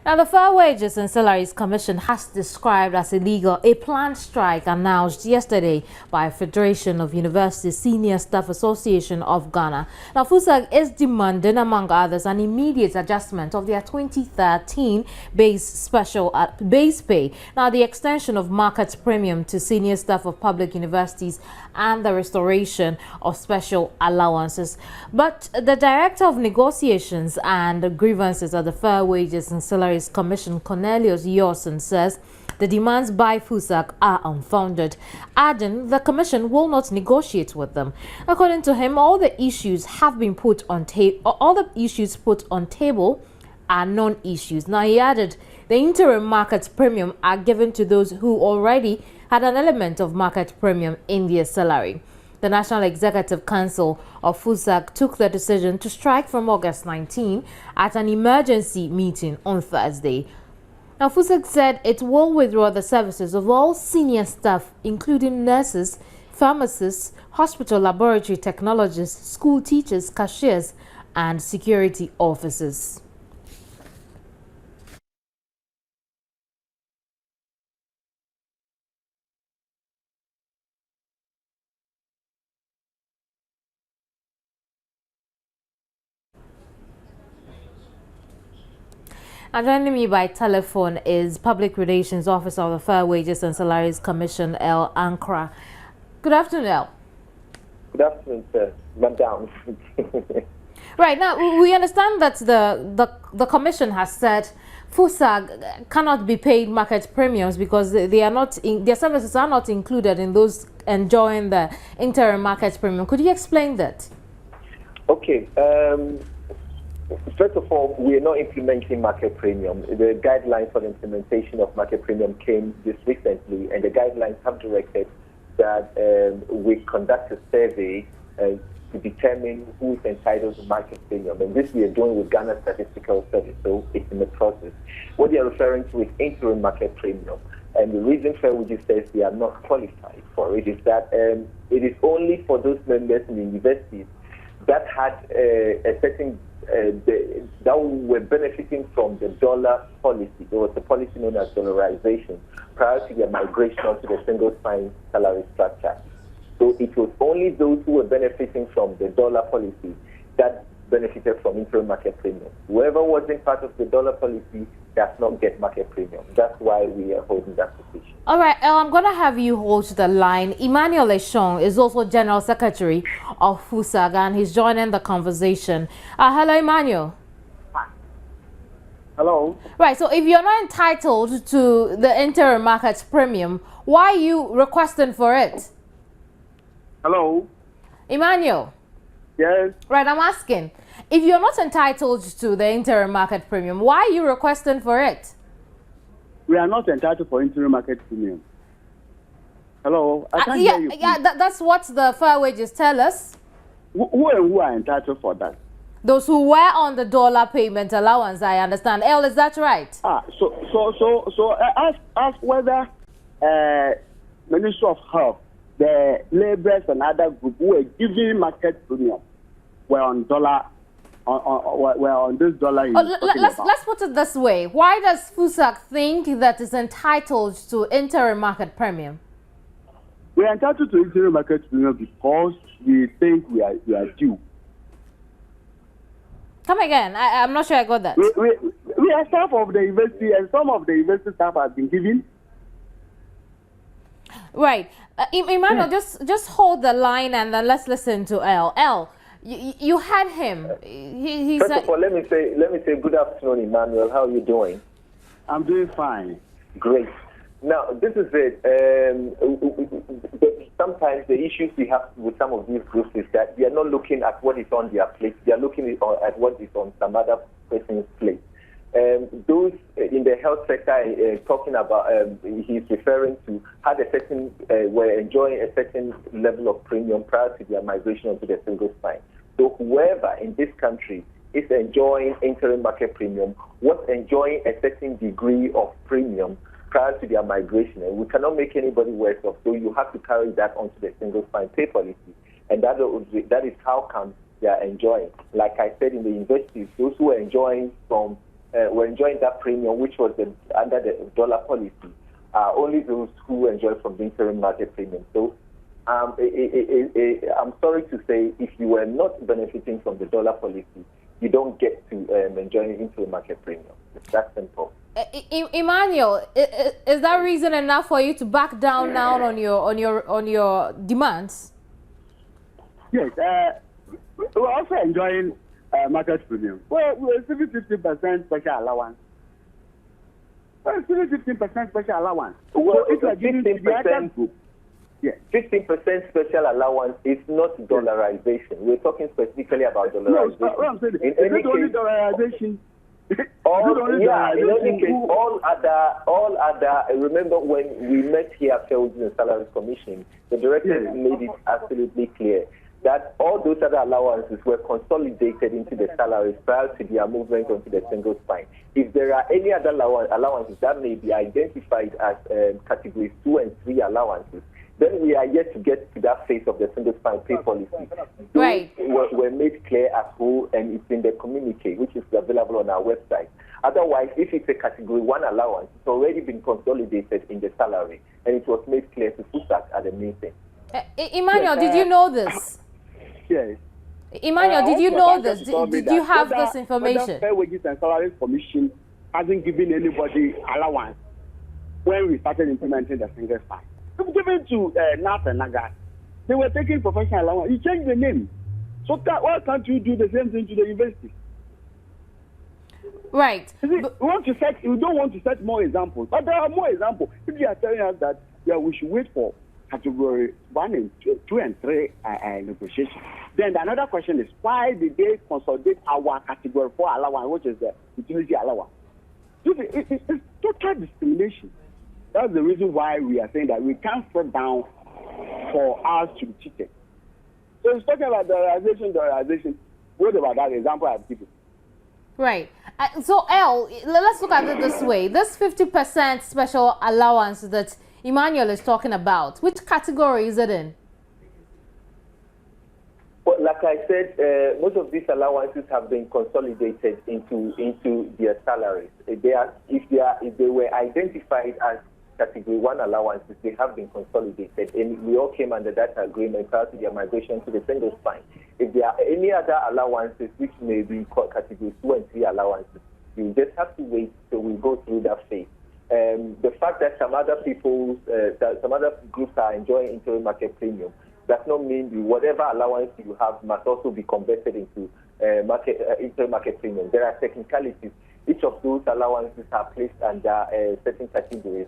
Now, the Fair Wages and Salaries Commission has described as illegal a planned strike announced yesterday by Federation of University Senior Staff Association of Ghana. Now, FUSAG is demanding, among others, an immediate adjustment of their 2013 base pay. Now, the extension of market premium to senior staff of public universities and the restoration of special allowances. But the Director of Negotiations and Grievances at the Fair Wages and Salaries Commission, Cornelius Yorson, says the demands by FUSAG are unfounded, adding the Commission will not negotiate with them. According to him, all the issues put on table are non-issues. Now, he added the interim market premium are given to those who already had an element of market premium in their salary. The National Executive Council of FUSAG took the decision to strike from August 19 at an emergency meeting on Thursday. Now, FUSAG said it will withdraw the services of all senior staff, including nurses, pharmacists, hospital laboratory technologists, school teachers, cashiers, and security officers. And joining me by telephone is Public Relations Officer of the Fair Wages and Salaries Commission, El Ankra. Good afternoon, El. Good afternoon, sir. Madam. Right, now we understand that the Commission has said FUSAG cannot be paid market premiums because they are not their services are not included in those enjoying the interim market premium. Could you explain that? Okay. First of all, we are not implementing market premium. The guidelines for the implementation of market premium came just recently, and the guidelines have directed that we conduct a survey to determine who is entitled to market premium. And this we are doing with Ghana Statistical Service, so it's in the process. What they are referring to is interim market premium. And the reason Fair Wages says they are not qualified for it is that it is only for those members in the universities that had a certain that were benefiting from the dollar policy. There was a policy known as dollarization prior to the migration onto the single spine salary structure. So it was only those who were benefiting from the dollar policy that benefited from interim market premium. Whoever wasn't part of the dollar policy does not get market premium. That's why we are holding that position. All right, I'm going to have you hold the line. Emmanuel Eshong is also General Secretary of FUSAG, and he's joining the conversation. Hello, Emmanuel. Hello. Right, so if you're not entitled to the interim market premium, why are you requesting for it? Hello. Emmanuel. Yes. Right, I'm asking, if you're not entitled to the interim market premium, why are you requesting for it? We are not entitled for interim market premium. Hello, I can't hear you. Yeah, that's what the Fair Wages tell us. Who are entitled for that? Those who were on the dollar payment allowance, I understand. El, is that right? So ask whether Ministry of Health, the laborers and other groups who were giving market premium were on dollar. Were on this dollar. Let's put it this way. Why does FUSAG think that it's entitled to interim market premium? We are entitled to interim market premium because we think we are due. Come again. I'm not sure I got that. We are staff of the university, and some of the university staff have been given. Right. Emmanuel, just hold the line and then let's listen to El. El, you had him. First of all, let me say good afternoon, Emmanuel. How are you doing? I'm doing fine. Great. Now, this is it. Sometimes the issues we have with some of these groups is that they are not looking at what is on their plate. They are looking at what is on some other person's plate. Those in the health sector talking about, he's referring to had a certain, were enjoying a certain level of premium prior to their migration onto the single spine. So whoever in this country is enjoying interim market premium was enjoying a certain degree of premium prior to their migration, and we cannot make anybody worse off. So you have to carry that onto the single spine pay policy, and that is how come they are enjoying. Like I said, in the universities, those who are enjoying from were enjoying that premium, which was under the dollar policy, are only those who enjoy from the interim market premium. So I'm sorry to say, if you were not benefiting from the dollar policy, you don't get to enjoy interim market premium. It's that simple. Emmanuel, is that reason enough for you to back down now on your demands? Yes, we're also enjoying market premium. Well, we're receiving 50% special allowance. We're receiving 15% special allowance. Well, so if you're giving the other group, yeah. 15% special allowance is not dollarization. We're talking specifically about dollarization. No, what I'm saying is it only dollarization? In any case, all other. Remember when we met here at the Salaries Commission, the director made it absolutely clear that all those other allowances were consolidated into the salaries prior to their movement onto the single spine. If there are any other allowances that may be identified as categories 2 and 3 allowances, then we are yet to get to that phase of the single spine pay policy. Right. Those were made clear as whole, and it's in the communique, which is available on our website. Otherwise, if it's a category 1 allowance, it's already been consolidated in the salary, and it was made clear to FUSAC at the meeting. Emmanuel, did you know this? Yes. Emmanuel, did you know this? Did you have this information? The Fair Wages and Salaries Commission hasn't given anybody allowance when we started implementing the single spine. It given to NAS and NAGAS. They were taking professional allowance. You changed the name. So why can't you do the same thing to the university? Right. We don't want to set more examples, but there are more examples. If you are telling us that we should wait for category 1 and 2 and 3 negotiation, then another question is, why did they consolidate our category 4 allowance, which is the utility allowance? It's total discrimination. That's the reason why we are saying that we can't sit down for us to be cheated. So it's talking about dollarization. What about that example I've given? Right. So, L, let's look at it this way. This 50% special allowance that Emmanuel is talking about, which category is it in? Well, like I said, most of these allowances have been consolidated into their salaries. If they were identified as category 1 allowances, they have been consolidated, and we all came under that agreement prior to their migration to the single spine. If there are any other allowances which may be called category 2 and 3 allowances, you just have to wait till we go through that phase. The fact that some other groups are enjoying interim market premium does not mean whatever allowance you have must also be converted into interim market premium. There are technicalities. Each of those allowances are placed under certain categories,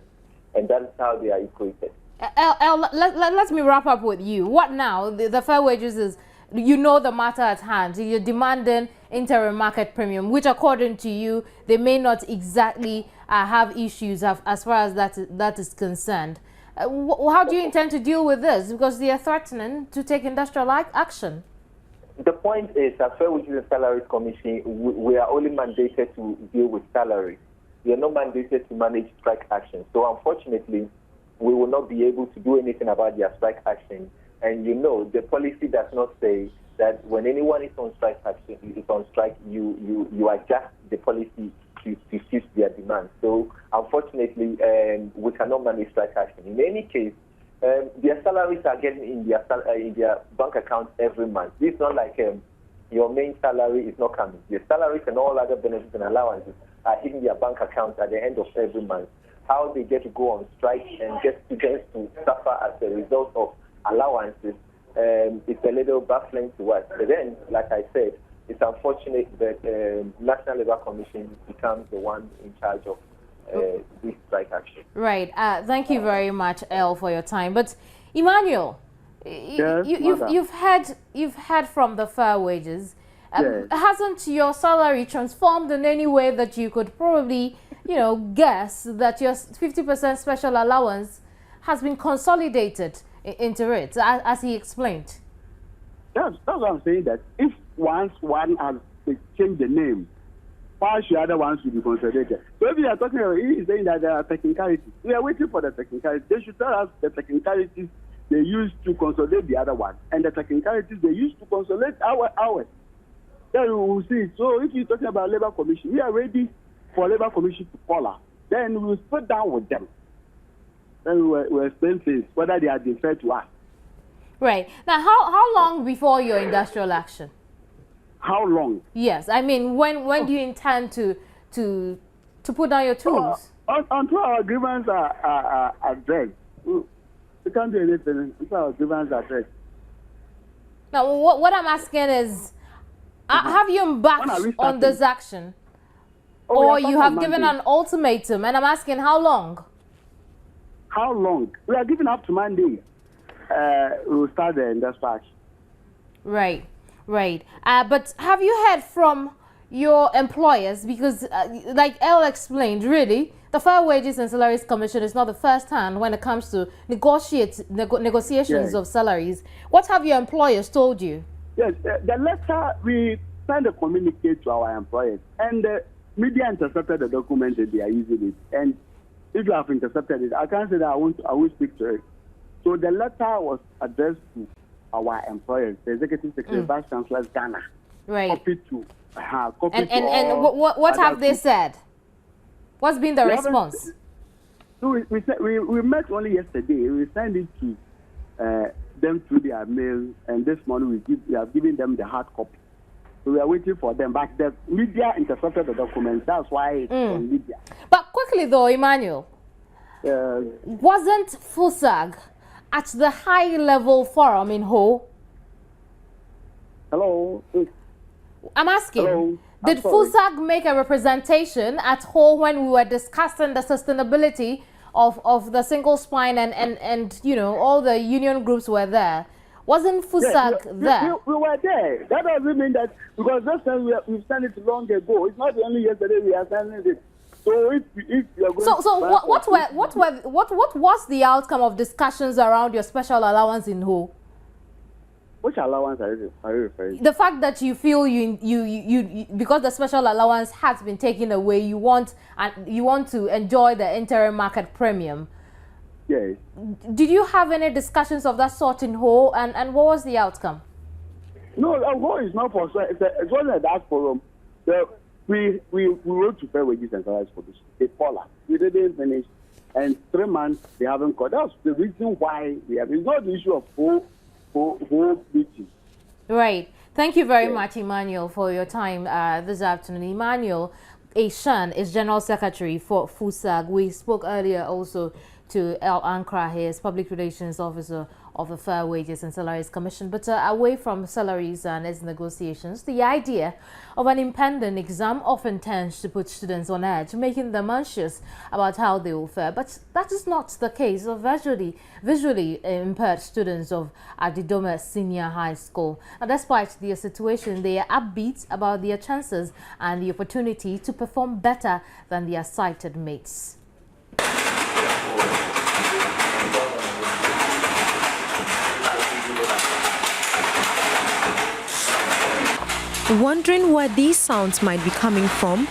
and that's how they are equated. Let me wrap up with you. What now? The fair wages is, you know, the matter at hand. You're demanding interim market premium, which according to you, they may not exactly have issues as far as that is concerned. How do you intend to deal with this? Because they are threatening to take industrial action. The point is that Fair Wages and Salaries Commission, we are only mandated to deal with salaries. We are not mandated to manage strike action. So unfortunately, we will not be able to do anything about their strike action. And you know, the policy does not say that when anyone is on strike action, you adjust the policy to suit their demands. So unfortunately, we cannot manage strike action. In any case, their salaries are getting in their bank account every month. It's not like your main salary is not coming. Their salaries and all other benefits and allowances are hitting their bank account at the end of every month. How they get to go on strike and get students to suffer as a result of allowances, it's a little baffling to us. But then, like I said, it's unfortunate that National Labour Commission becomes the one in charge of this strike action. Right. Thank you very much, El, for your time. But Emmanuel, yes, you've heard from the fair wages. Yes. Hasn't your salary transformed in any way that you could probably, guess that your 50% special allowance has been consolidated into it, as he explained? That's what I'm saying, that if once one has changed the name, why should other ones should be consolidated? So if you are talking about, he is saying that there are technicalities. We are waiting for the technicalities. They should tell us the technicalities they used to consolidate the other one, and the technicalities they used to consolidate ours. Then we will see. So if you're talking about Labour Commission, we are ready for Labour Commission to call us. Then we will sit down with them. Then we will explain things, whether they are been fair to us. Right. Now, how long before your industrial action? How long? Yes. I mean, when do you intend to put down your tools? Until our agreements are addressed. We can't do anything until our agreements are addressed. Now, what I'm asking is, have you embarked on this action? Or you have given an ultimatum? And I'm asking, how long? How long? We are giving up to Monday. We will start the industrial action. Right, right. But have you heard from your employers? Because, like Elle explained, really, the Fair Wages and Salaries Commission is not the first hand when it comes to negotiations of salaries. What have your employers told you? Yes, the letter, we sent a communique to our employers, and the media intercepted the document and they are using it. And if you have intercepted it, I can't say that I won't speak to it. So the letter was addressed to our employers, the Executive Secretary, Vice Chancellor Ghana. Right. Copy to and what have they said? What's been the response? So we met only yesterday. We sent it to them through their mail, and this morning we have given them the hard copy. So we are waiting for them. But the media intercepted the document. That's why it's on media. But quickly though, Emmanuel, wasn't FUSAG at the high-level forum in Ho? Hello? I'm asking, hello? did FUSAG make a representation at Ho when we were discussing the sustainability of the single spine and you know, all the union groups were there? Wasn't FUSAG there? We were there. That doesn't mean that, because this time we've sent it long ago. It's not only yesterday we are sending it. So if you are going what was the outcome of discussions around your special allowance in Ho? Which allowance are you referring to? The fact that you feel you because the special allowance has been taken away, you want to enjoy the interim market premium. Yes. Did you have any discussions of that sort in Ho, and what was the outcome? No, Ho is not for sure. It wasn't that forum. We wrote to Fair Wages and Salaries Commission. They called us. We didn't finish, and 3 months they haven't called. That's the reason why we have. It's not the issue of Ho meeting. Right. Thank you very much, Emmanuel, for your time this afternoon. Emmanuel Ashan is General Secretary for FUSAG. We spoke earlier also to El Ankra, his Public Relations Officer of the Fair Wages and Salaries Commission. But away from salaries and its negotiations, the idea of an impending exam often tends to put students on edge, making them anxious about how they will fare. But that is not the case of visually impaired students of Adidome Senior High School. And despite their situation, they are upbeat about their chances and the opportunity to perform better than their sighted mates. Wondering where these sounds might be coming from?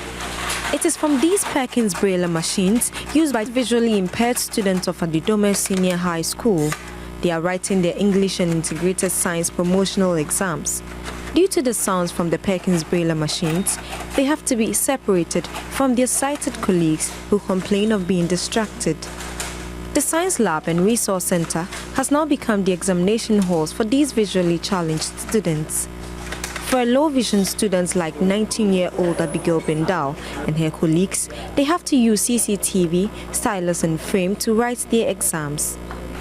It is from these Perkins Braille machines used by visually impaired students of Adidome Senior High School. They are writing their English and Integrated Science promotional exams. Due to the sounds from the Perkins Braille machines, they have to be separated from their sighted colleagues who complain of being distracted. The Science Lab and Resource Center has now become the examination halls for these visually challenged students. For low vision students like 19-year-old Abigail Bendal and her colleagues, they have to use CCTV, stylus and frame to write their exams.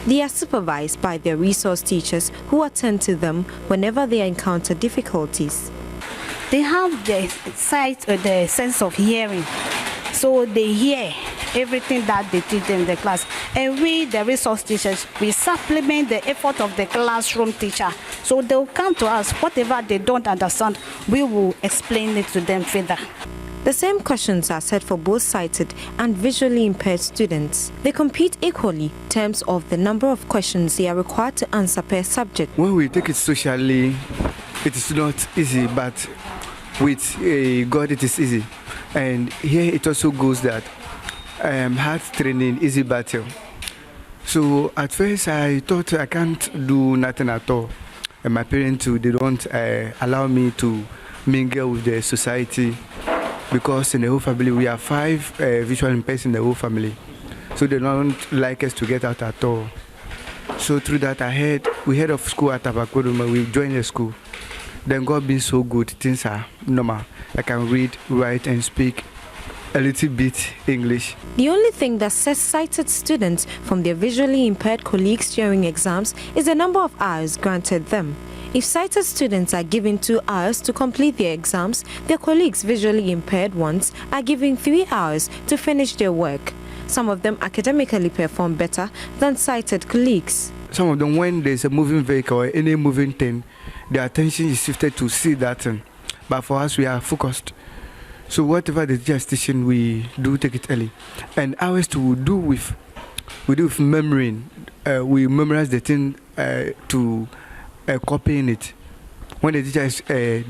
They are supervised by their resource teachers who attend to them whenever they encounter difficulties. They have the sight or the sense of hearing, so they hear everything that they teach in the class. And we, the resource teachers, we supplement the effort of the classroom teacher. So they'll come to us, whatever they don't understand, we will explain it to them further. The same questions are set for both sighted and visually impaired students. They compete equally in terms of the number of questions they are required to answer per subject. When we take it socially, it is not easy, but with God it is easy. And here it also goes that hard training, easy battle. So at first I thought I can't do nothing at all. And my parents too, they don't allow me to mingle with the society. because in the whole family we have 5 visual impaired in the whole family, so they don't like us to get out at all. So through that we heard of school at Tabakoduma. We joined the school. Then God being so good, things are normal. I can read, write and speak a little bit English. The only thing that sets sighted students from their visually impaired colleagues during exams is the number of hours granted them. If sighted students are given 2 hours to complete their exams, their colleagues visually impaired ones are given 3 hours to finish their work. Some of them academically perform better than sighted colleagues. Some of them, when there's a moving vehicle or any moving thing, their attention is shifted to see that thing. But for us, we are focused. So whatever the teacher is teaching, we do take it early. And ours to do with memory. We memorize the thing to copying it. When the teacher is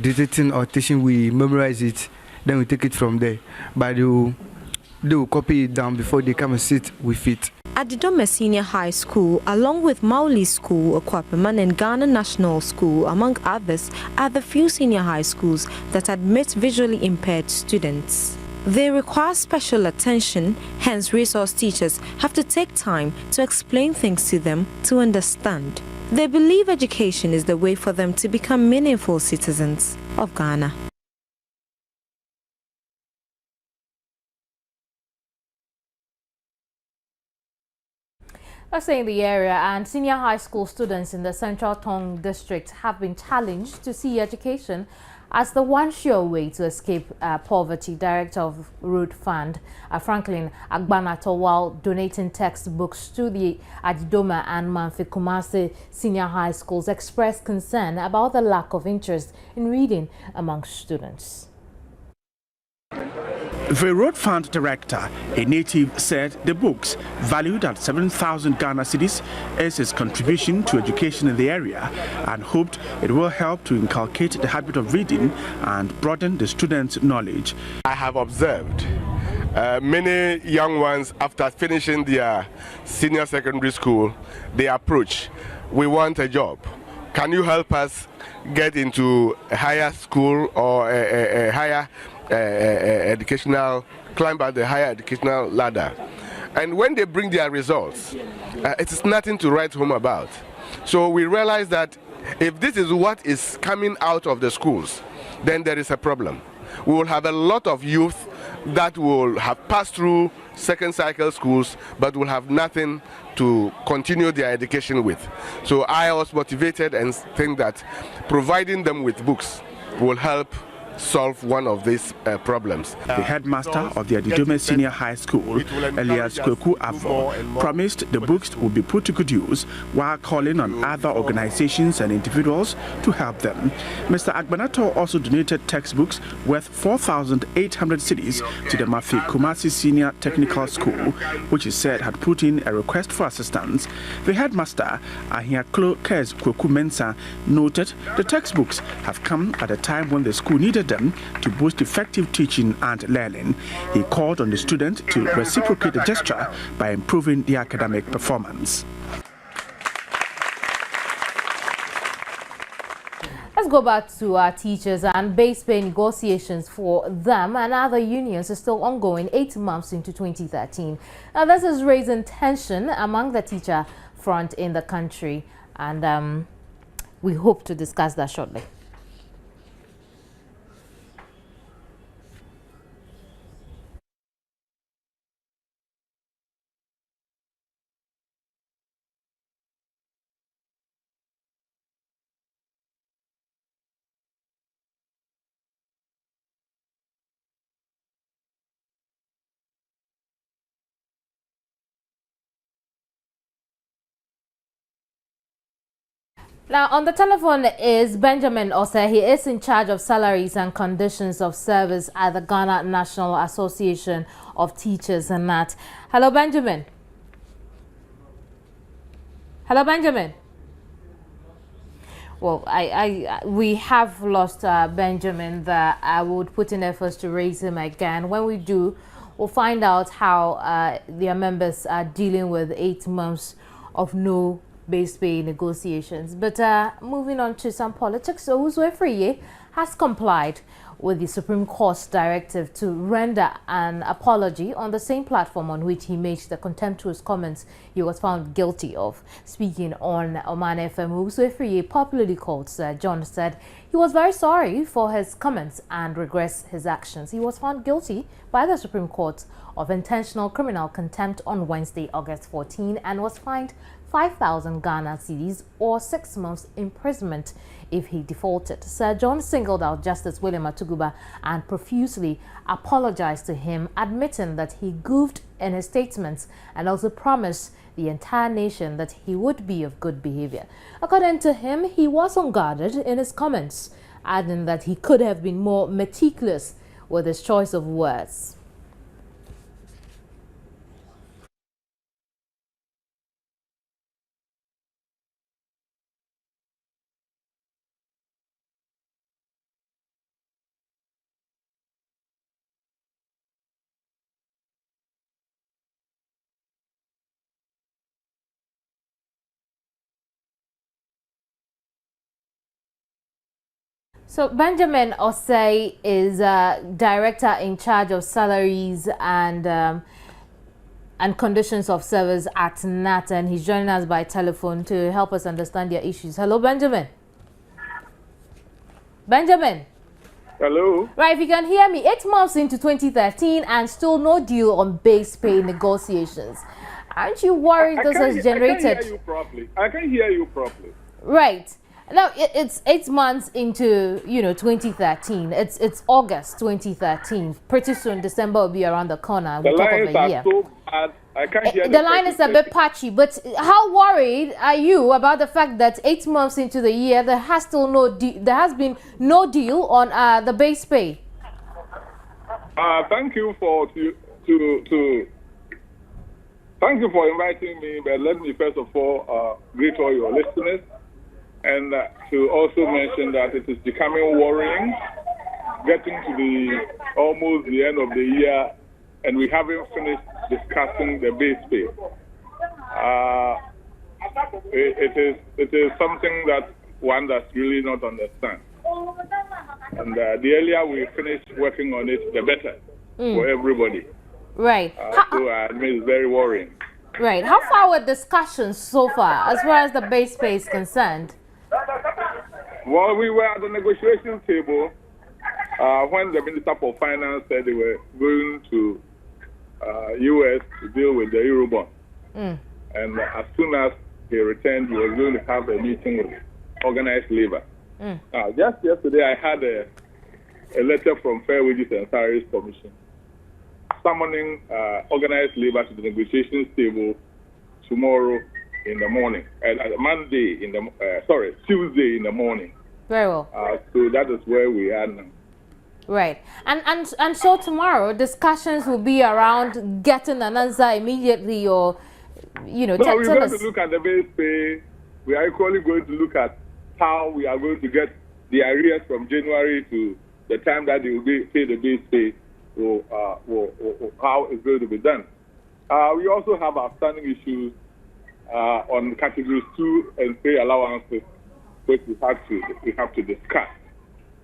dictating or teaching, we memorize it. Then we take it from there. But they will copy it down before they come and sit with it. At the Dome Senior High School, along with Mauli School, Okwapeman and Ghana National School, among others, are the few senior high schools that admit visually impaired students. They require special attention, hence resource teachers have to take time to explain things to them to understand. They believe education is the way for them to become meaningful citizens of Ghana. Let's say in the area, and senior high school students in the Central Tong district have been challenged to see education as the one sure way to escape poverty. Director of Road Fund, Franklin Agbanato, while donating textbooks to the Adidoma and Manfi Kumasi senior high schools, expressed concern about the lack of interest in reading among students. The Road Fund director, a native, said the books, valued at 7,000 Ghana cedis, is his contribution to education in the area and hoped it will help to inculcate the habit of reading and broaden the students' knowledge. I have observed many young ones, after finishing their senior secondary school, they approach, we want a job. Can you help us get into a higher school or a higher climb up the higher educational ladder? And when they bring their results, it is nothing to write home about. So we realize that if this is what is coming out of the schools, then there is a problem. We will have a lot of youth that will have passed through second cycle schools but will have nothing to continue their education with. So I was motivated and think that providing them with books will help solve one of these problems. The headmaster of the Adidome Senior High School, Elias Kweku Avo, promised the books will be put to good use while calling on other organizations and individuals to help them. Mr. Agbanato also donated textbooks worth 4,800 cedis to the Mafi Kumasi Senior Technical School, which he said had put in a request for assistance. The headmaster, Ahiaklo Kes Kweku Mensa, noted the textbooks have come at a time when the school needed them to boost effective teaching and learning. He called on the students to reciprocate the gesture by improving their academic performance. Let's go back to our teachers, and base pay negotiations for them and other unions are still ongoing 8 months into 2013. Now, this is raising tension among the teacher front in the country, and we hope to discuss that shortly. Now, on the telephone is Benjamin Ose. He is in charge of salaries and conditions of service at the Ghana National Association of Teachers and that. Hello, Benjamin. Hello, Benjamin. Well, we have lost Benjamin there. I would put in efforts to raise him again. When we do, we'll find out how their members are dealing with 8 months of no base pay negotiations. But moving on to some politics, so Uzwe has complied with the Supreme Court's directive to render an apology on the same platform on which he made the contemptuous comments he was found guilty of. Speaking on Oman FM, Uswefriye, popularly called Sir John, said he was very sorry for his comments and regrets his actions. He was found guilty by the Supreme Court of intentional criminal contempt on Wednesday, August 14, and was fined 5,000 Ghana cedis or 6 months imprisonment if he defaulted. Sir John singled out Justice William Atuguba and profusely apologized to him, admitting that he goofed in his statements and also promised the entire nation that he would be of good behavior. According to him, he was unguarded in his comments, adding that he could have been more meticulous with his choice of words. So Benjamin Osei is director in charge of salaries and conditions of service at NAT, and he's joining us by telephone to help us understand their issues. Hello, Benjamin. Benjamin. Hello. Right, if you can hear me, 8 months into 2013 and still no deal on base pay negotiations. Aren't you worried this has generated? I can hear you properly. I can hear you properly. Right. Now it's 8 months into 2013. It's August 2013. Pretty soon December will be around the corner. The lines are so bad. I can't hear the line is a bit patchy. But how worried are you about the fact that 8 months into the year there has been no deal on the base pay? Thank you for thank you for inviting me. But let me first of all greet all your listeners. And to also mention that it is becoming worrying, getting to almost the end of the year, and we haven't finished discussing the base pay. It is something that one does really not understand. And the earlier we finish working on it, the better for everybody. Right. So I mean, it's very worrying. Right. How far were discussions so far, as far as the base pay is concerned? Well, we were at the negotiation table when the Minister for Finance said they were going to U.S. to deal with the Eurobond. And as soon as he returned, he was going to have a meeting with organized labor. Just yesterday, I had a letter from Fair Wages and Salaries Commission summoning organized labor to the negotiations table tomorrow in the morning, Tuesday in the morning. Very well. So that is where we are now. Right. And so tomorrow discussions will be around getting an answer immediately, or we're going to look at the base pay. We are equally going to look at how we are going to get the arrears from January to the time that they will pay the base pay, or how it's going to be done. We also have outstanding issues on categories 2 and 3 allowances, which we have to discuss.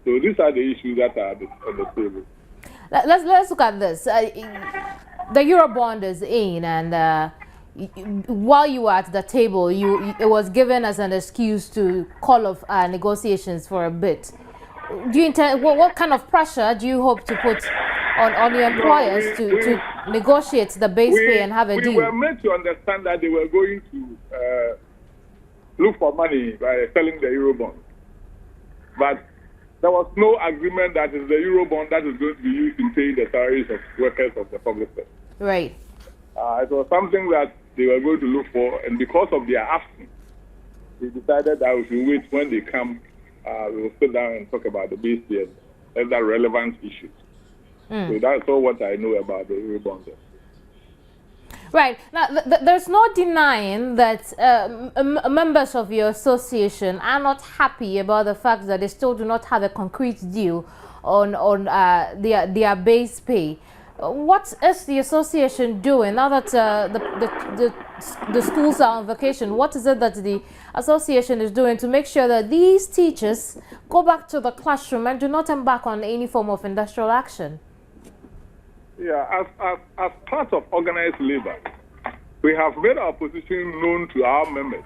So these are the issues that are on the table. Let's look at this. The Eurobond is in, and while you were at the table, it was given as an excuse to call off negotiations for a bit. Do you intend? What kind of pressure do you hope to put on the employers to negotiate the base pay and have a deal? We were meant to understand that they were going to look for money by selling the Eurobond. But there was no agreement that is the Eurobond that is going to be used in paying the salaries of workers of the public sector. Right. It was something that they were going to look for, and because of their absence, we decided that we should wait when they come. We will sit down and talk about the base pay and other relevant issues. So that's all what I know about the Eurobond. Right. Now, there's no denying that members of your association are not happy about the fact that they still do not have a concrete deal on their base pay. What is the association doing now that the schools are on vacation? What is it that the association is doing to make sure that these teachers go back to the classroom and do not embark on any form of industrial action? Yeah, as part of organized labor, we have made our position known to our members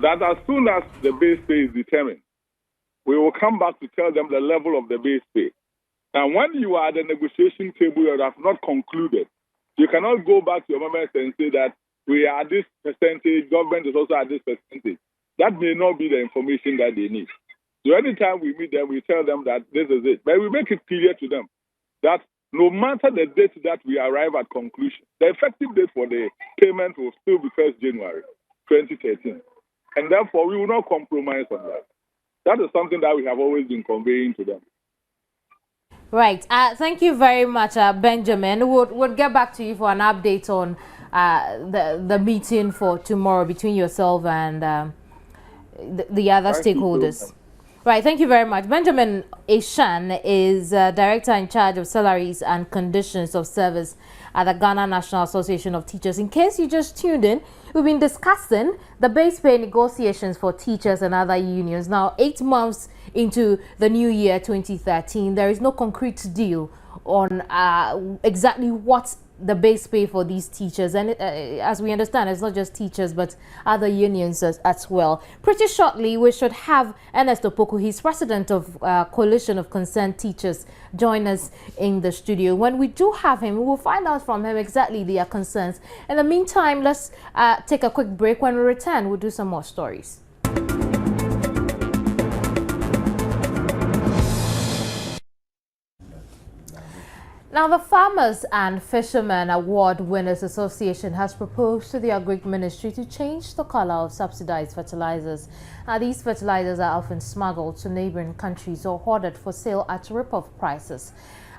that as soon as the base pay is determined, we will come back to tell them the level of the base pay. And when you are at the negotiation table that have not concluded, you cannot go back to your members and say that we are at this percentage, government is also at this percentage. That may not be the information that they need. So anytime we meet them, we tell them that this is it. But we make it clear to them that no matter the date that we arrive at conclusion, the effective date for the payment will still be 1st January 2013. And therefore, we will not compromise on that. That is something that we have always been conveying to them. Right. Thank you very much, Benjamin. We'll get back to you for an update on the meeting for tomorrow between yourself and the other stakeholders. Right. Thank you very much. Benjamin Eshan is Director in charge of salaries and conditions of service at the Ghana National Association of Teachers. In case you just tuned in, we've been discussing the base pay negotiations for teachers and other unions. Now, 8 months into the new year 2013, there is no concrete deal on exactly what the base pay for these teachers, and as we understand, it's not just teachers but other unions as well. Pretty shortly we should have Ernest Opoku, he's president of Coalition of Concerned Teachers, join us in the studio. When we do have him, we will find out from him exactly their concerns. In the meantime, let's take a quick break. When we return, we'll do some more stories. Now, the Farmers and Fishermen Award Winners Association has proposed to the Agric Ministry to change the color of subsidized fertilizers. Now, these fertilizers are often smuggled to neighboring countries or hoarded for sale at rip-off prices.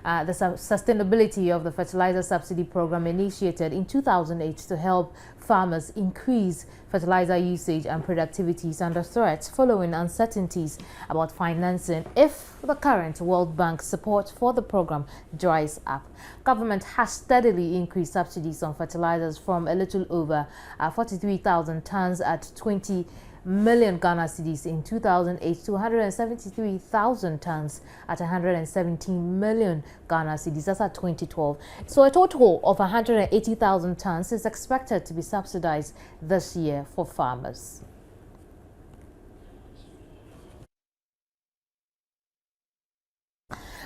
The sustainability of the fertilizer subsidy program initiated in 2008 to help farmers increase fertilizer usage and productivity is under threat following uncertainties about financing if the current World Bank support for the program dries up. Government has steadily increased subsidies on fertilizers from a little over 43,000 tons at 20 million Ghana cedis in 2008 to 173,000 tons at 117 million Ghana cedis. That's at 2012. So a total of 180,000 tons is expected to be subsidized this year for farmers.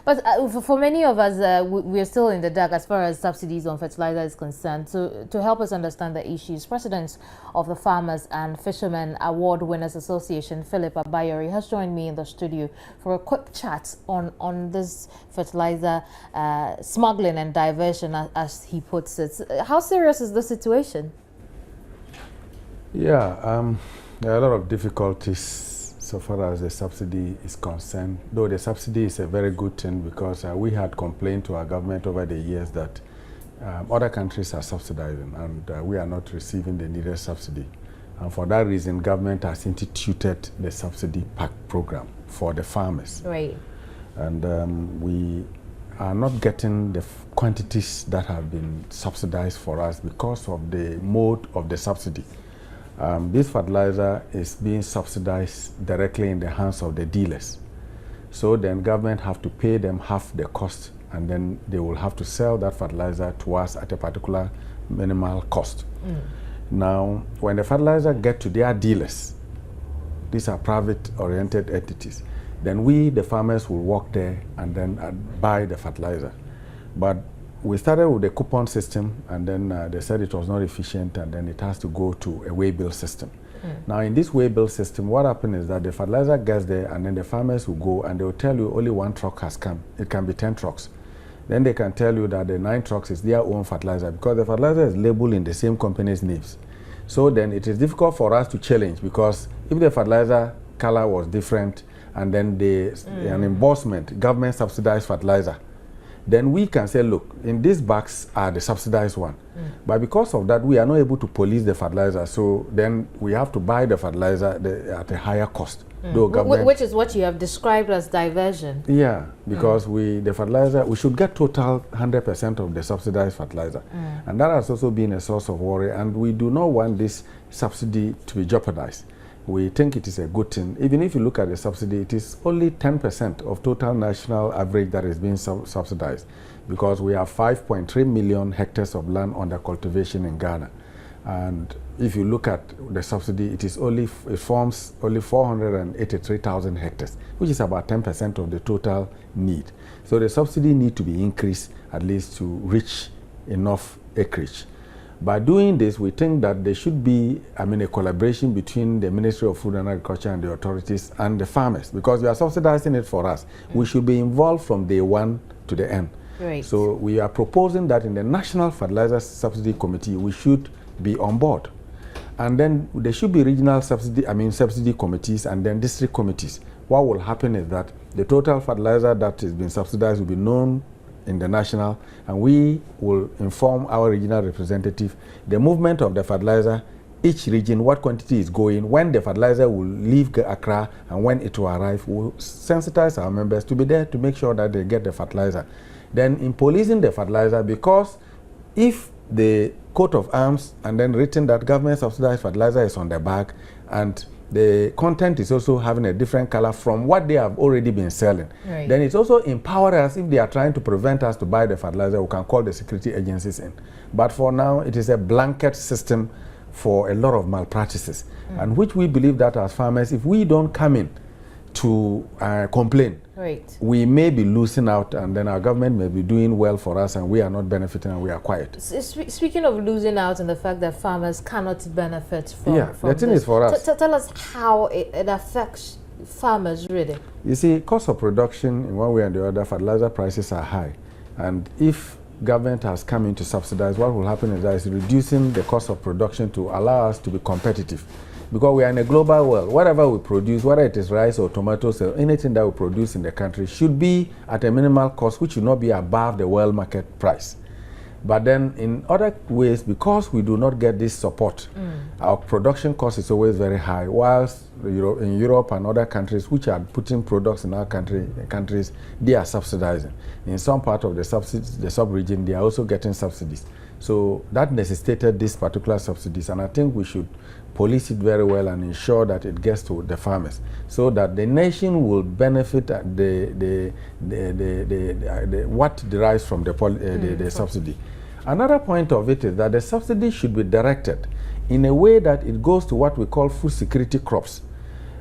But for many of us, we're still in the dark as far as subsidies on fertilizer is concerned. So to help us understand the issues, President of the Farmers and Fishermen Award Winners Association, Philip Abayori, has joined me in the studio for a quick chat on this fertilizer smuggling and diversion, as he puts it. How serious is the situation? Yeah, there are a lot of difficulties so far as the subsidy is concerned, though the subsidy is a very good thing because we had complained to our government over the years that other countries are subsidizing and we are not receiving the needed subsidy. And for that reason, government has instituted the subsidy pack program for the farmers. Right. And we are not getting the quantities that have been subsidized for us because of the mode of the subsidy. This fertilizer is being subsidized directly in the hands of the dealers. So then government have to pay them half the cost and then they will have to sell that fertilizer to us at a particular minimal cost. Now, when the fertilizer get to their dealers, these are private-oriented entities, then we, the farmers, will walk there and then buy the fertilizer. But we started with the coupon system, and then they said it was not efficient, and then it has to go to a way bill system. Now, in this way bill system, what happens is that the fertilizer gets there, and then the farmers will go, and they will tell you only 1 truck has come. It can be 10 trucks. Then they can tell you that the 9 trucks is their own fertilizer, because the fertilizer is labeled in the same company's names. So then it is difficult for us to challenge, because if the fertilizer color was different, and then an embossment, government subsidized fertilizer, then we can say, look, in these bags are the subsidized one. But because of that, we are not able to police the fertilizer. So then we have to buy the fertilizer at a higher cost. Which is what you have described as diversion. Yeah, because the fertilizer, we should get total 100% of the subsidized fertilizer. And that has also been a source of worry. And we do not want this subsidy to be jeopardized. We think it is a good thing. Even if you look at the subsidy, it is only 10% of total national average that is being subsidized, because we have 5.3 million hectares of land under cultivation in Ghana. And if you look at the subsidy, it forms only 483,000 hectares, which is about 10% of the total need. So the subsidy need to be increased at least to reach enough acreage. By doing this, we think that there should be, a collaboration between the Ministry of Food and Agriculture and the authorities and the farmers, because we are subsidizing it for us. We should be involved from day one to the end. Right. So we are proposing that in the National Fertilizer Subsidy Committee, we should be on board. And then there should be regional subsidy committees and then district committees. What will happen is that the total fertilizer that is being subsidized will be known in the national, and we will inform our regional representative the movement of the fertilizer, each region, what quantity is going, when the fertilizer will leave Accra, and when it will arrive. We'll sensitize our members to be there to make sure that they get the fertilizer. Then in policing the fertilizer, because if the coat of arms and then written that government subsidized fertilizer is on the bag, and the content is also having a different color from what they have already been selling, then it's also empowered us. If they are trying to prevent us to buy the fertilizer, we can call the security agencies in. But for now, it is a blanket system for a lot of malpractices, and which we believe that as farmers, if we don't come in to complain, we may be losing out, and then our government may be doing well for us, and we are not benefiting, and we are quiet. Speaking of losing out and the fact that farmers cannot benefit from, the thing is for us. Tell us how it affects farmers, really. You see, cost of production in one way or the other, fertilizer prices are high, and if government has come in to subsidize, what will happen is that it's reducing the cost of production to allow us to be competitive. Because we are in a global world, whatever we produce, whether it is rice or tomatoes or anything that we produce in the country, should be at a minimal cost, which should not be above the world market price. But then in other ways, because we do not get this support, our production cost is always very high, whilst in Europe and other countries which are putting products in our countries, they are subsidizing. In some part of the sub-region, they are also getting subsidies. So that necessitated these particular subsidies, and I think we should police it very well and ensure that it gets to the farmers, so that the nation will benefit what derives from the subsidy. Another point of it is that the subsidy should be directed in a way that it goes to what we call food security crops.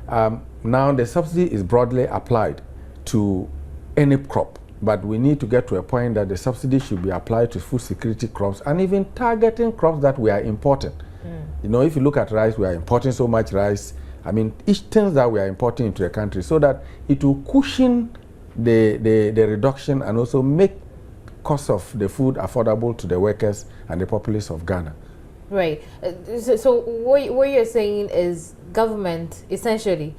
Now the subsidy is broadly applied to any crop, but we need to get to a point that the subsidy should be applied to food security crops, and even targeting crops that we are importing. You know, if you look at rice, we are importing so much rice. Each thing that we are importing into the country, so that it will cushion the reduction and also make cost of the food affordable to the workers and the populace of Ghana. Right. So what you're saying is government, essentially,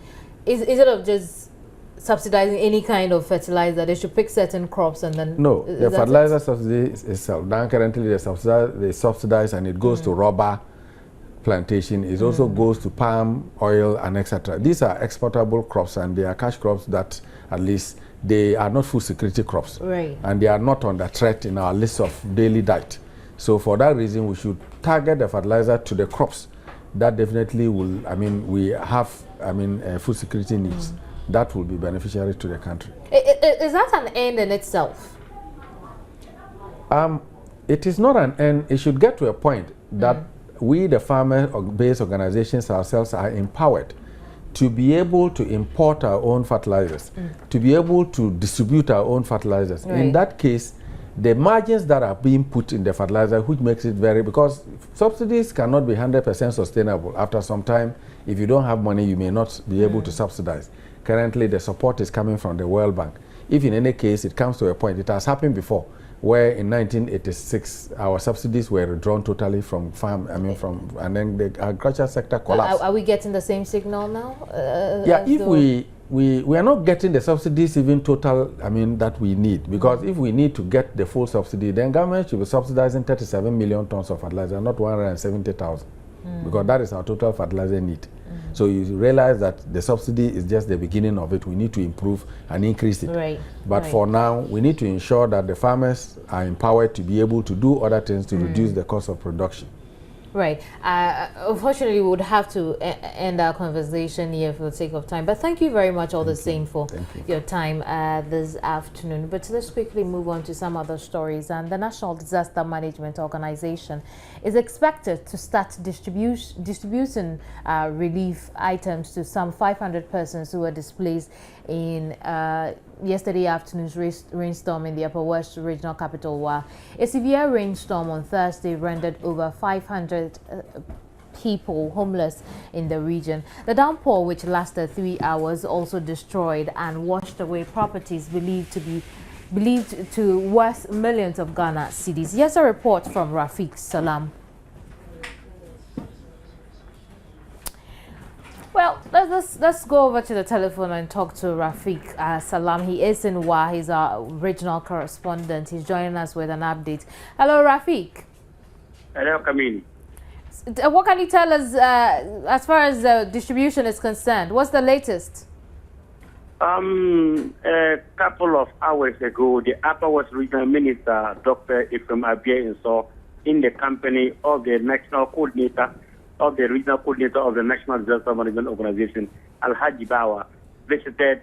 instead of just subsidizing any kind of fertilizer, they should pick certain crops and then... No, the fertilizer subsidy is now currently they subsidize, and it goes to rubber plantation. It also goes to palm oil and etc. These are exportable crops, and they are cash crops that at least they are not food security crops, and they are not under threat in our list of daily diet. So for that reason, we should target the fertilizer to the crops that definitely will, we have, food security needs. That will be beneficiary to the country. Is that an end in itself? It is not an end. It should get to a point that we, the farmer-based organizations ourselves, are empowered to be able to import our own fertilizers, to be able to distribute our own fertilizers. In that case, the margins that are being put in the fertilizer, which makes it because subsidies cannot be 100% sustainable. After some time, if you don't have money, you may not be able to subsidize. Currently, the support is coming from the World Bank. If in any case it comes to a point, it has happened before, where in 1986 our subsidies were withdrawn totally from and then the agriculture sector collapsed. Are we getting the same signal now? Yeah, if we we are not getting the subsidies even total, I mean, that we need. Because if we need to get the full subsidy, then government should be subsidizing 37 million tons of fertilizer, not 170,000. Because that is our total fertilizer need. So you realize that the subsidy is just the beginning of it. We need to improve and increase it. Right. But for now, we need to ensure that the farmers are empowered to be able to do other things to reduce the cost of production. Right. Unfortunately, we would have to end our conversation here for the sake of time. But thank you very much all the same for your time this afternoon. But let's quickly move on to some other stories. And the National Disaster Management Organization is expected to start distributing relief items to some 500 persons who were displaced in yesterday afternoon's rainstorm in the Upper West Regional Capital, while a severe rainstorm on Thursday rendered over 500 people homeless in the region. The downpour, which lasted 3 hours, also destroyed and washed away properties believed to worth millions of Ghana cedis. Here's a report from Rafiq Salam. Well, let's go over to the telephone and talk to Rafiq Salam. He is in Wa. He's our regional correspondent. He's joining us with an update. Hello, Rafiq. Hello, Camille. What can you tell us as far as distribution is concerned? What's the latest? A couple of hours ago, the Upper West Regional Minister, Dr. Ifem Abia, in the company of the national coordinator of the regional coordinator of the National Disaster Management Organization, Alhaji Bawa, visited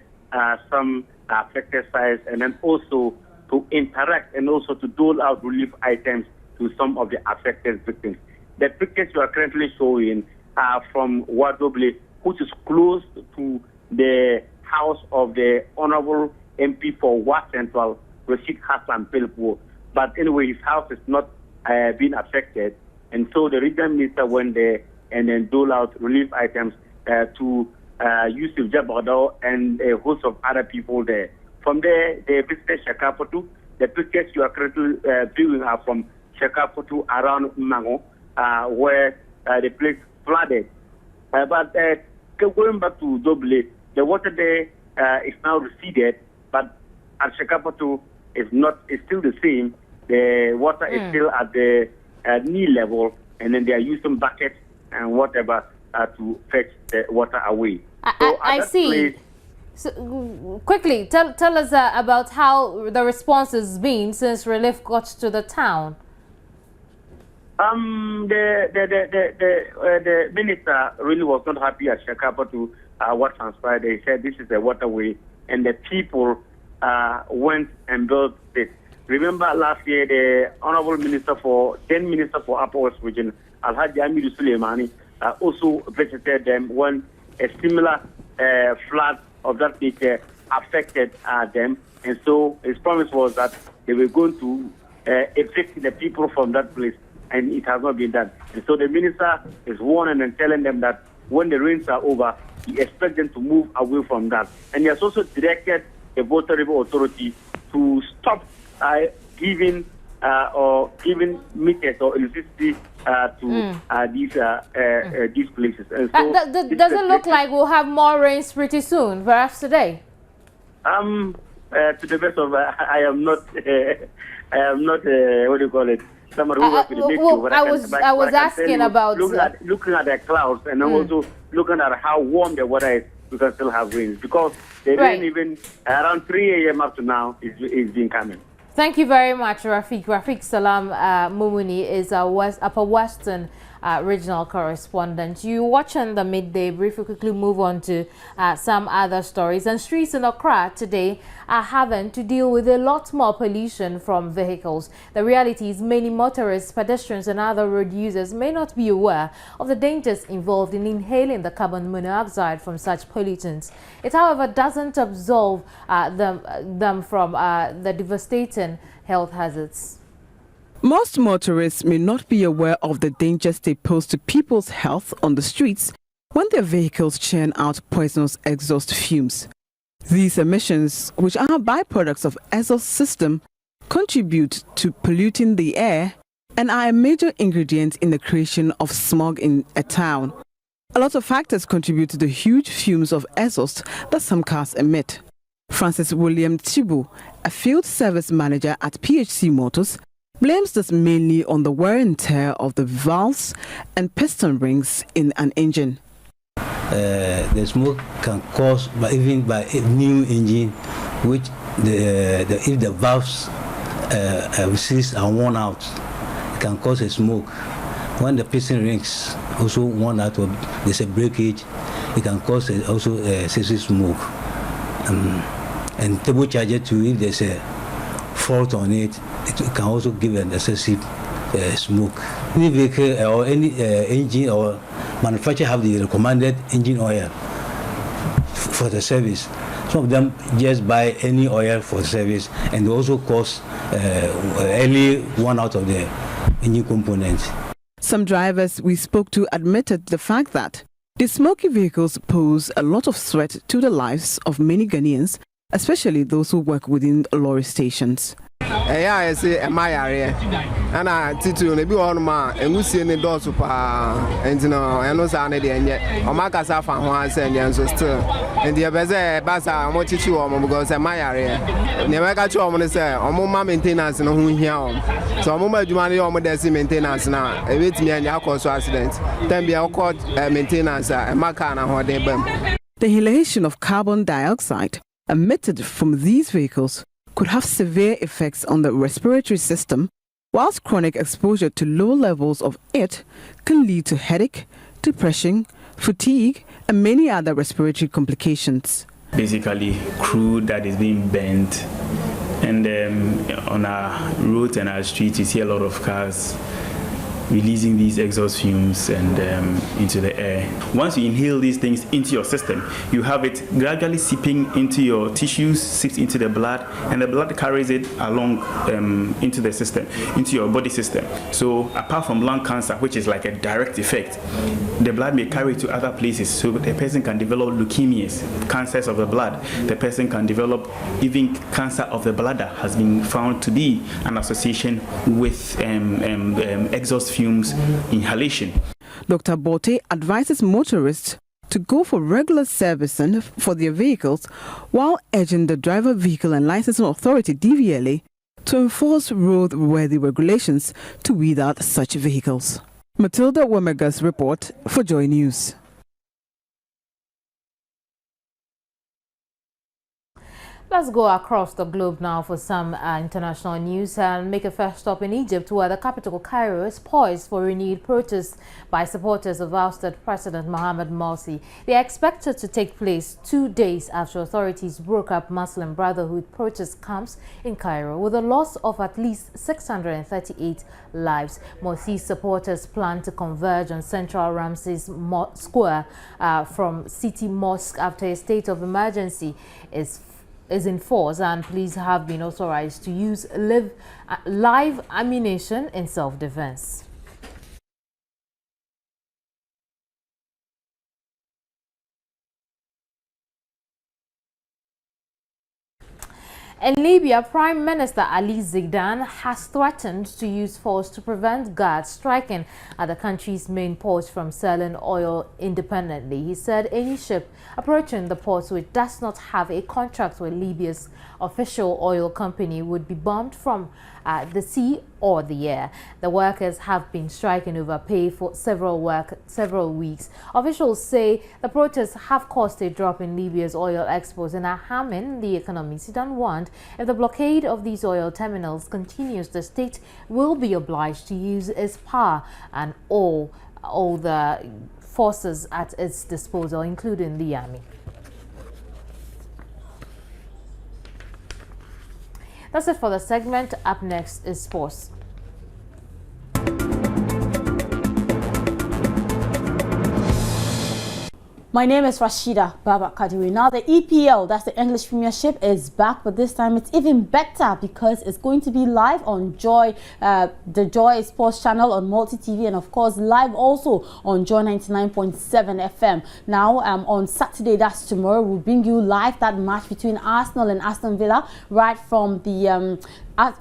some affected sites and then also to interact and also to dole out relief items to some of the affected victims. The pictures you are currently showing are from Wadoble, which is close to the house of the Honorable MP for Wa Central, Rashid Hassan Pelpo. But anyway, his house is not being affected. And so the regional minister went there and then dole out relief items to Yusuf Jabado and a host of other people there. From there, they visited Shakapotu. The pictures you are currently viewing are from Shakapotu around Mango, where the place flooded. But going back to Doble, the water there is now receded, but at Shakapotu is still the same. The water is still at the knee level, and then they are using buckets and whatever to fetch the water away. I see. So, quickly, tell us about how the response has been since relief got to the town. The minister really was not happy at Shakapotu what transpired. They said this is a waterway, and the people went and built it. Remember last year, the Honorable Minister for Upper West Region, Alhaji Amidu Suleimani, also visited them when a similar flood of that nature affected them. And so his promise was that they were going to evict the people from that place, and it has not been done. And so the minister is warning and telling them that when the rains are over, he expects them to move away from that. And he has also directed the Volta River Authority to stop giving meters or electricity to these places. And so does it look like we'll have more rains pretty soon, perhaps today? To the best of I am not what do you call it? Somebody who works with the nature. I was asking about looking at the clouds and also looking at how warm the weather is. We can still have rains because the rain even around 3 a.m. up to now is been coming. Thank you very much, Rafiq. Rafiq Salam Mumuni is our Upper Western regional correspondent. You watching the midday brief. We quickly move on to some other stories. And streets in Accra today are having to deal with a lot more pollution from vehicles. The reality is many motorists, pedestrians and other road users may not be aware of the dangers involved in inhaling the carbon monoxide from such pollutants. It, however, doesn't absolve them from the devastating health hazards. Most motorists may not be aware of the dangers they pose to people's health on the streets when their vehicles churn out poisonous exhaust fumes. These emissions, which are byproducts of exhaust system, contribute to polluting the air and are a major ingredient in the creation of smog in a town. A lot of factors contribute to the huge fumes of exhaust that some cars emit. Francis William Chibu, a field service manager at PHC Motors, blames this mainly on the wear and tear of the valves and piston rings in an engine. The smoke can cause, even by a new engine, which if the valves seized and worn out, it can cause a smoke. When the piston rings also worn out, or there's a breakage, it can cause also excessive smoke. And turbocharger too, if there's a fault on it, it can also give an excessive smoke. Any vehicle or any engine or manufacturer have the recommended engine oil for the service. Some of them just buy any oil for service, and they also cause early one out of the engine components. Some drivers we spoke to admitted the fact that the smoky vehicles pose a lot of threat to the lives of many Ghanaians, especially those who work within lorry stations. Yeah, I say, my area. And I title maybe on my and we see any doors and I know Sandy and yet or Marcus and once and so still. And the Baza Baza, I'm what you want because my area. Never got you on the say, or more maintenance and who here. So I'm more money on the maintenance now. A bit me and your cause accident. Then be our court maintenance and my car and what they burn. The inhalation of carbon dioxide emitted from these vehicles could have severe effects on the respiratory system, whilst chronic exposure to low levels of it can lead to headache, depression, fatigue, and many other respiratory complications. Basically, crude that is being burnt, and on our roads and our streets, you see a lot of cars releasing these exhaust fumes and into the air. Once you inhale these things into your system, you have it gradually seeping into your tissues, seeps into the blood, and the blood carries it along into the system, into your body system. So apart from lung cancer, which is like a direct effect, the blood may carry to other places. So the person can develop leukemias, cancers of the blood. The person can develop even cancer of the bladder has been found to be an association with exhaust fumes inhalation. Dr. Bote advises motorists to go for regular servicing for their vehicles, while urging the Driver Vehicle and Licensing Authority (DVLA) to enforce roadworthy regulations to weed out such vehicles. Matilda Wemega's report for Joy News. Let's go across the globe now for some international news and make a first stop in Egypt, where the capital Cairo is poised for renewed protests by supporters of ousted President Mohamed Morsi. They are expected to take place 2 days after authorities broke up Muslim Brotherhood protest camps in Cairo, with a loss of at least 638 lives. Morsi's supporters plan to converge on central Ramses Square from City Mosque after a state of emergency is in force, and police have been authorized to use live ammunition in self-defense. In Libya, Prime Minister Ali Zidane has threatened to use force to prevent guards striking at the country's main ports from selling oil independently. He said any ship approaching the ports which does not have a contract with Libya's official oil company would be bombed from the sea or the air. The workers have been striking over pay for several weeks. Officials say the protests have caused a drop in Libya's oil exports and are harming the economy. Zidane warned if the blockade of these oil terminals continues, the state will be obliged to use its power and all the forces at its disposal, including the army. That's it for the segment. Up next is sports. My name is Rashida Baba Kadiri. Now the EPL, that's the English Premiership, is back, but this time it's even better because it's going to be live on Joy, the Joy Sports channel on Multi TV, and of course live also on Joy 99.7 FM. Now on Saturday, that's tomorrow, we'll bring you live that match between Arsenal and Aston Villa right from the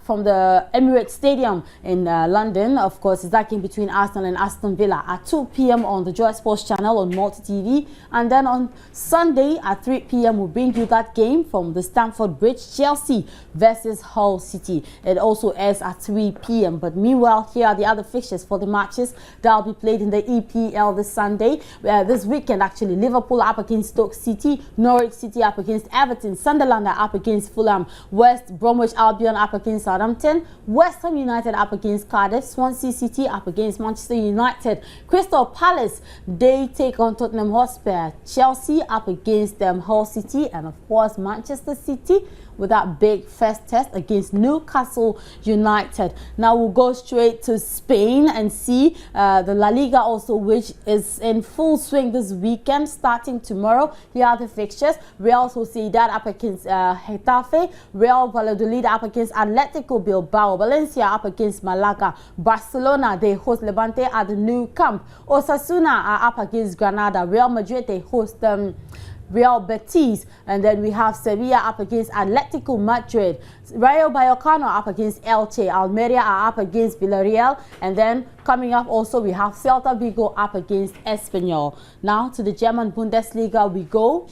from the Emirates Stadium in London. Of course, it's that game between Arsenal and Aston Villa at 2 p.m. on the Joy Sports channel on Multi TV. And then on Sunday at 3 p.m. we'll bring you that game from the Stamford Bridge, Chelsea versus Hull City. It also airs at 3 p.m. But meanwhile, here are the other fixtures for the matches that will be played in the EPL this Sunday. This weekend, actually, Liverpool up against Stoke City, Norwich City up against Everton, Sunderland are up against Fulham, West Bromwich Albion up against Southampton, West Ham United up against Cardiff, Swansea City up against Manchester United, Crystal Palace, they take on Tottenham Hotspur, Chelsea up against Hull City, and of course Manchester City with that big first test against Newcastle United. Now we'll go straight to Spain and see the La Liga also, which is in full swing this weekend starting tomorrow. Here are the fixtures. Real Sociedad up against Getafe, Real Valladolid up against Atletico Bilbao, Valencia up against Malaga, Barcelona, they host Levante at the Nou Camp, Osasuna are up against Granada, Real Madrid, they host Real Betis, and then we have Sevilla up against Atletico Madrid, Rayo Vallecano up against Elche, Almeria are up against Villarreal, and then coming up also we have Celta Vigo up against Espanyol. Now to the German Bundesliga we go.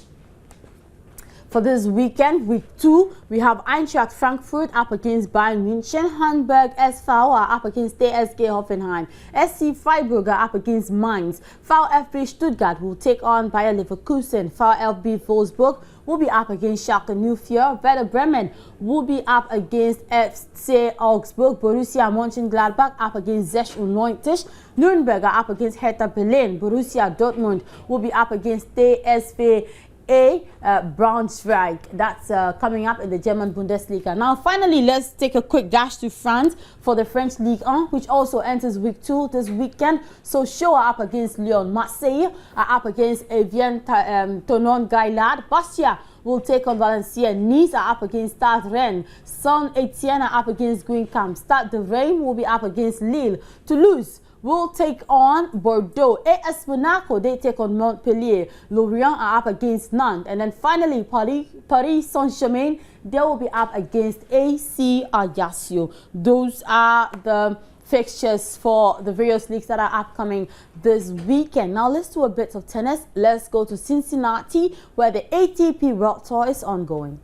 For this weekend, week 2, we have Eintracht Frankfurt up against Bayern München, Hamburg SV are up against TSG Hoffenheim, SC Freiburg are up against Mainz, VfB Stuttgart will take on Bayer Leverkusen, VfB Wolfsburg will be up against Schalke 04, Werder Bremen will be up against FC Augsburg, Borussia Mönchengladbach up against Zech United, Nürnberg are up against Hertha Berlin, Borussia Dortmund will be up against TSV Braunschweig. That's coming up in the German Bundesliga. Now, finally, let's take a quick dash to France for the French Ligue 1, which also enters week 2 this weekend. So, Show are up against Lyon. Marseille are up against Evian Tonon Gaillard. Bastia will take on Valencia. Nice are up against Stade Rennes. Saint-Etienne are up against Guingamp. Stade de Reims will be up against Lille. Toulouse will take on Bordeaux. AS Monaco, they take on Montpellier. Lorient are up against Nantes. And then finally, Paris Saint-Germain, they will be up against AC Ajaccio. Those are the fixtures for the various leagues that are upcoming this weekend. Now let's do a bit of tennis. Let's go to Cincinnati, where the ATP World Tour is ongoing.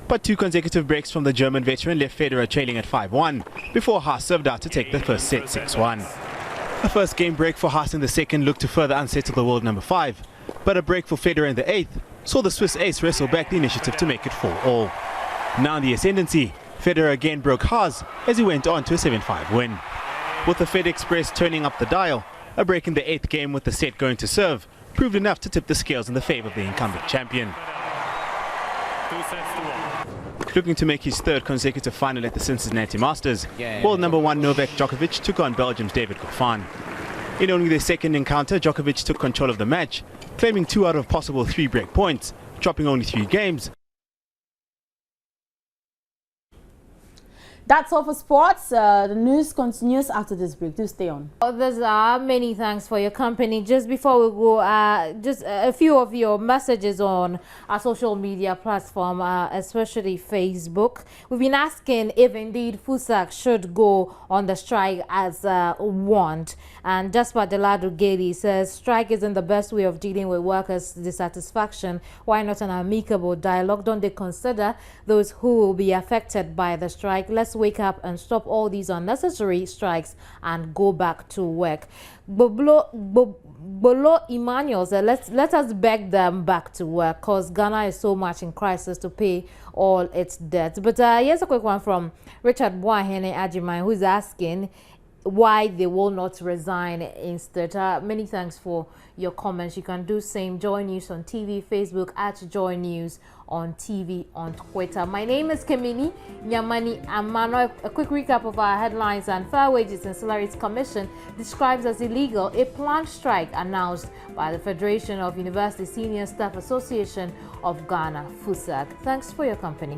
But 2 consecutive breaks from the German veteran left Federer trailing at 5-1 before Haas served out to take the first set 6-1. A first game break for Haas in the second looked to further unsettle the world number 5, but a break for Federer in the 8th saw the Swiss ace wrestle back the initiative to make it 4-all. Now in the ascendancy, Federer again broke Haas as he went on to a 7-5 win. With the FedEx Press turning up the dial, a break in the 8th game with the set going to serve proved enough to tip the scales in the favor of the incumbent champion. Looking to make his 3rd consecutive final at the Cincinnati Masters, world number 1 Novak Djokovic took on Belgium's David Goffin. In only their second encounter, Djokovic took control of the match, claiming 2 out of possible 3 break points, dropping only 3 games. That's all for sports. The news continues after this break. Do stay on. There's many thanks for your company. Just before we go, just a few of your messages on our social media platform, especially Facebook. We've been asking if indeed FUSAC should go on the strike as warned. And Jasper Delado Gailey says strike isn't the best way of dealing with workers' dissatisfaction. Why not an amicable dialogue? Don't they consider those who will be affected by the strike? Let's wake up and stop all these unnecessary strikes and go back to work. Bolo Emmanuel said, let us beg them back to work because Ghana is so much in crisis to pay all its debts. But here's a quick one from Richard Boahene Ajimai, who's asking why they will not resign instead. Many thanks for your comments. You can do same. Joy News on TV, Facebook at Joy News on TV, on Twitter. My name is Kemini Nyamani Amano. A quick recap of our headlines. And Fair Wages and Salaries Commission describes as illegal a planned strike announced by the Federation of University Senior Staff Association of Ghana, FUSAG. Thanks for your company.